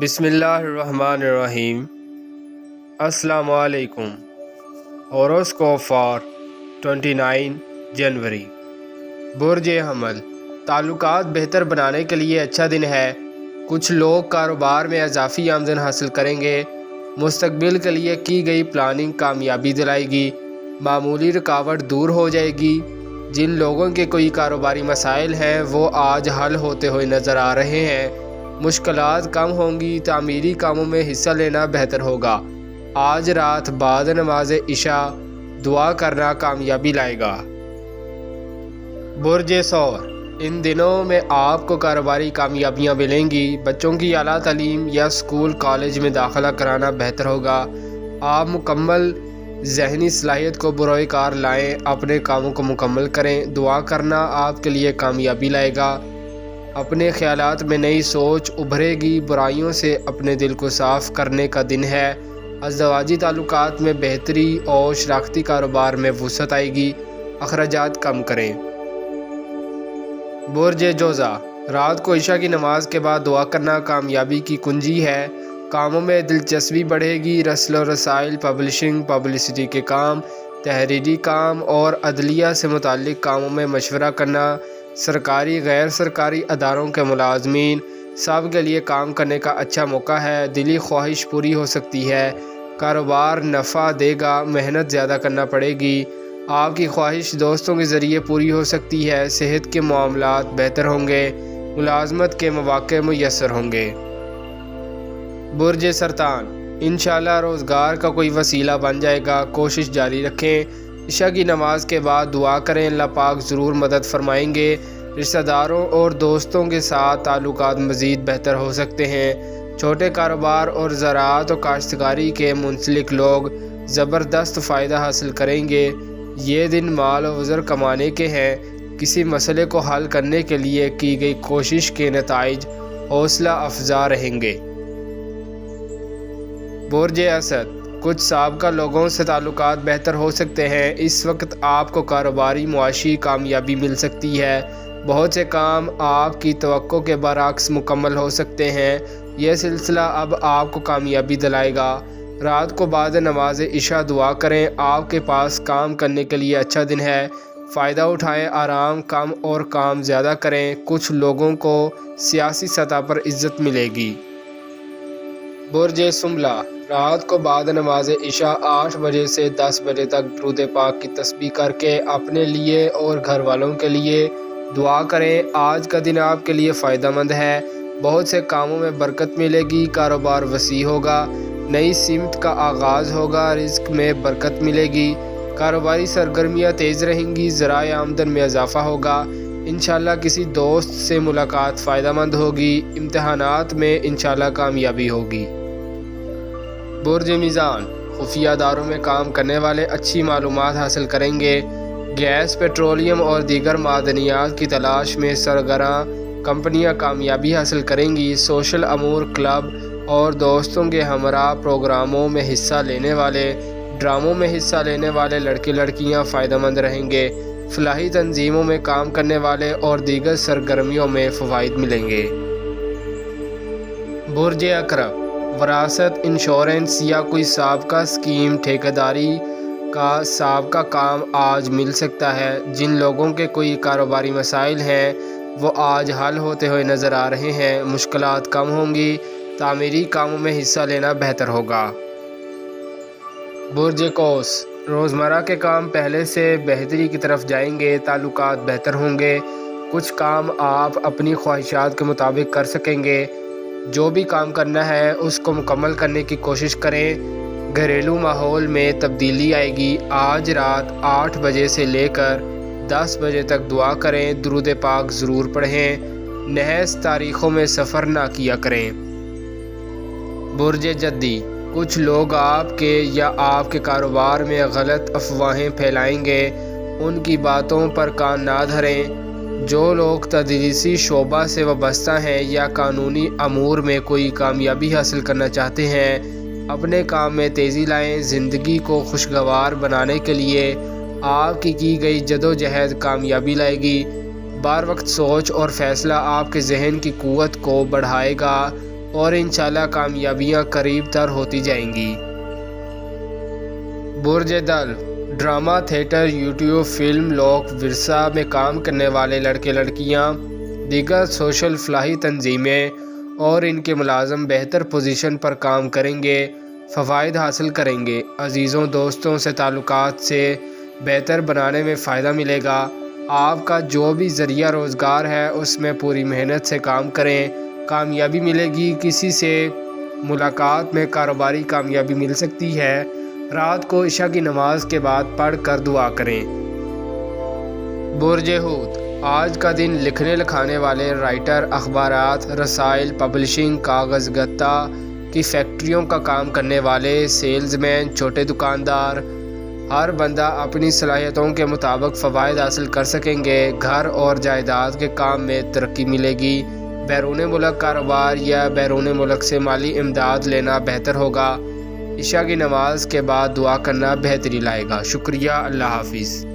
بسم اللہ الرحمن الرحیم۔ السلام علیکم۔ ہوروسکوپ فار 29 جنوری۔ برج حمل، تعلقات بہتر بنانے کے لیے اچھا دن ہے۔ کچھ لوگ کاروبار میں اضافی آمدن حاصل کریں گے۔ مستقبل کے لیے کی گئی پلاننگ کامیابی دلائے گی۔ معمولی رکاوٹ دور ہو جائے گی۔ جن لوگوں کے کوئی کاروباری مسائل ہیں وہ آج حل ہوتے ہوئے نظر آ رہے ہیں۔ مشکلات کم ہوں گی۔ تعمیری کاموں میں حصہ لینا بہتر ہوگا۔ آج رات بعد نماز عشاء دعا کرنا کامیابی لائے گا۔ برج ثور، ان دنوں میں آپ کو کاروباری کامیابیاں ملیں گی۔ بچوں کی اعلیٰ تعلیم یا اسکول کالج میں داخلہ کرانا بہتر ہوگا۔ آپ مکمل ذہنی صلاحیت کو بروئے کار لائیں۔ اپنے کاموں کو مکمل کریں۔ دعا کرنا آپ کے لیے کامیابی لائے گا۔ اپنے خیالات میں نئی سوچ ابھرے گی۔ برائیوں سے اپنے دل کو صاف کرنے کا دن ہے۔ ازدواجی تعلقات میں بہتری اور شراکتی کاروبار میں وسعت آئے گی۔ اخراجات کم کریں۔ برج جوزا، رات کو عشاء کی نماز کے بعد دعا کرنا کامیابی کی کنجی ہے۔ کاموں میں دلچسپی بڑھے گی۔ رسل و رسائل، پبلشنگ، پبلسٹی کے کام، تحریری کام اور عدلیہ سے متعلق کاموں میں مشورہ کرنا، سرکاری غیر سرکاری اداروں کے ملازمین سب کے لیے کام کرنے کا اچھا موقع ہے۔ دلی خواہش پوری ہو سکتی ہے۔ کاروبار نفع دے گا۔ محنت زیادہ کرنا پڑے گی۔ آپ کی خواہش دوستوں کے ذریعے پوری ہو سکتی ہے۔ صحت کے معاملات بہتر ہوں گے۔ ملازمت کے مواقع میسر ہوں گے۔ برج سرطان، انشاءاللہ روزگار کا کوئی وسیلہ بن جائے گا۔ کوشش جاری رکھیں۔ عشاء کی نماز کے بعد دعا کریں۔ اللہ پاک ضرور مدد فرمائیں گے۔ رشتہ داروں اور دوستوں کے ساتھ تعلقات مزید بہتر ہو سکتے ہیں۔ چھوٹے کاروبار اور زراعت و کاشتکاری کے منسلک لوگ زبردست فائدہ حاصل کریں گے۔ یہ دن مال و وزر کمانے کے ہیں۔ کسی مسئلے کو حل کرنے کے لیے کی گئی کوشش کے نتائج حوصلہ افزا رہیں گے۔ برج اسد، کچھ سابقہ لوگوں سے تعلقات بہتر ہو سکتے ہیں۔ اس وقت آپ کو کاروباری معاشی کامیابی مل سکتی ہے۔ بہت سے کام آپ کی توقع کے برعکس مکمل ہو سکتے ہیں۔ یہ سلسلہ اب آپ کو کامیابی دلائے گا۔ رات کو بعد نماز عشاء دعا کریں۔ آپ کے پاس کام کرنے کے لیے اچھا دن ہے۔ فائدہ اٹھائیں۔ آرام کم اور کام زیادہ کریں۔ کچھ لوگوں کو سیاسی سطح پر عزت ملے گی۔ برج سنبلہ، رات کو بعد نماز عشاء 8 بجے سے 10 بجے تک درود پاک کی تسبیح کر کے اپنے لیے اور گھر والوں کے لیے دعا کریں۔ آج کا دن آپ کے لیے فائدہ مند ہے۔ بہت سے کاموں میں برکت ملے گی۔ کاروبار وسیع ہوگا۔ نئی سمت کا آغاز ہوگا۔ رزق میں برکت ملے گی۔ کاروباری سرگرمیاں تیز رہیں گی۔ ذرائع آمدن میں اضافہ ہوگا۔ انشاءاللہ کسی دوست سے ملاقات فائدہ مند ہوگی۔ امتحانات میں انشاءاللہ کامیابی ہوگی۔ برج میزان، خفیہ اداروں میں کام کرنے والے اچھی معلومات حاصل کریں گے۔ گیس، پیٹرولیم اور دیگر معدنیات کی تلاش میں سرگراں کمپنیاں کامیابی حاصل کریں گی۔ سوشل امور، کلب اور دوستوں کے ہمراہ پروگراموں میں حصہ لینے والے، ڈراموں میں حصہ لینے والے لڑکے لڑکیاں فائدہ مند رہیں گے۔ فلاحی تنظیموں میں کام کرنے والے اور دیگر سرگرمیوں میں فوائد ملیں گے۔ برج عقرب، وراثت، انشورنس یا کوئی سابقہ اسکیم، ٹھیکیداری کا سابقہ کام آج مل سکتا ہے۔ جن لوگوں کے کوئی کاروباری مسائل ہیں وہ آج حل ہوتے ہوئے نظر آ رہے ہیں۔ مشکلات کم ہوں گی۔ تعمیری کاموں میں حصہ لینا بہتر ہوگا۔ برج قوس، روزمرہ کے کام پہلے سے بہتری کی طرف جائیں گے۔ تعلقات بہتر ہوں گے۔ کچھ کام آپ اپنی خواہشات کے مطابق کر سکیں گے۔ جو بھی کام کرنا ہے اس کو مکمل کرنے کی کوشش کریں۔ گھریلو ماحول میں تبدیلی آئے گی۔ آج رات 8 بجے سے لے کر 10 بجے تک دعا کریں۔ درود پاک ضرور پڑھیں۔ نحس تاریخوں میں سفر نہ کیا کریں۔ برج جدی، کچھ لوگ آپ کے یا آپ کے کاروبار میں غلط افواہیں پھیلائیں گے۔ ان کی باتوں پر کان نہ دھریں۔ جو لوگ تدریسی شعبہ سے وابستہ ہیں یا قانونی امور میں کوئی کامیابی حاصل کرنا چاہتے ہیں، اپنے کام میں تیزی لائیں۔ زندگی کو خوشگوار بنانے کے لیے آپ کی گئی جدوجہد کامیابی لائے گی۔ بار وقت سوچ اور فیصلہ آپ کے ذہن کی قوت کو بڑھائے گا۔ اور انشاءاللہ کامیابیاں قریب تر ہوتی جائیں گی۔ برج دل، ڈرامہ، تھیٹر، یوٹیوب، فلم، لوک ورثہ میں کام کرنے والے لڑکے لڑکیاں، دیگر سوشل فلاحی تنظیمیں اور ان کے ملازم بہتر پوزیشن پر کام کریں گے، فوائد حاصل کریں گے۔ عزیزوں دوستوں سے تعلقات سے بہتر بنانے میں فائدہ ملے گا۔ آپ کا جو بھی ذریعہ روزگار ہے اس میں پوری محنت سے کام کریں، کامیابی ملے گی۔ کسی سے ملاقات میں کاروباری کامیابی مل سکتی ہے۔ رات کو عشاء کی نماز کے بعد پڑھ کر دعا کریں۔ برج حوت، آج کا دن لکھنے لکھانے والے، رائٹر، اخبارات، رسائل، پبلشنگ، کاغذ گتہ کی فیکٹریوں کا کام کرنے والے، سیلز مین، چھوٹے دکاندار، ہر بندہ اپنی صلاحیتوں کے مطابق فوائد حاصل کر سکیں گے۔ گھر اور جائیداد کے کام میں ترقی ملے گی۔ بیرون ملک کاروبار یا بیرون ملک سے مالی امداد لینا بہتر ہوگا۔ عشاء کی نماز کے بعد دعا کرنا بہتری لائے گا۔ شکریہ، اللہ حافظ۔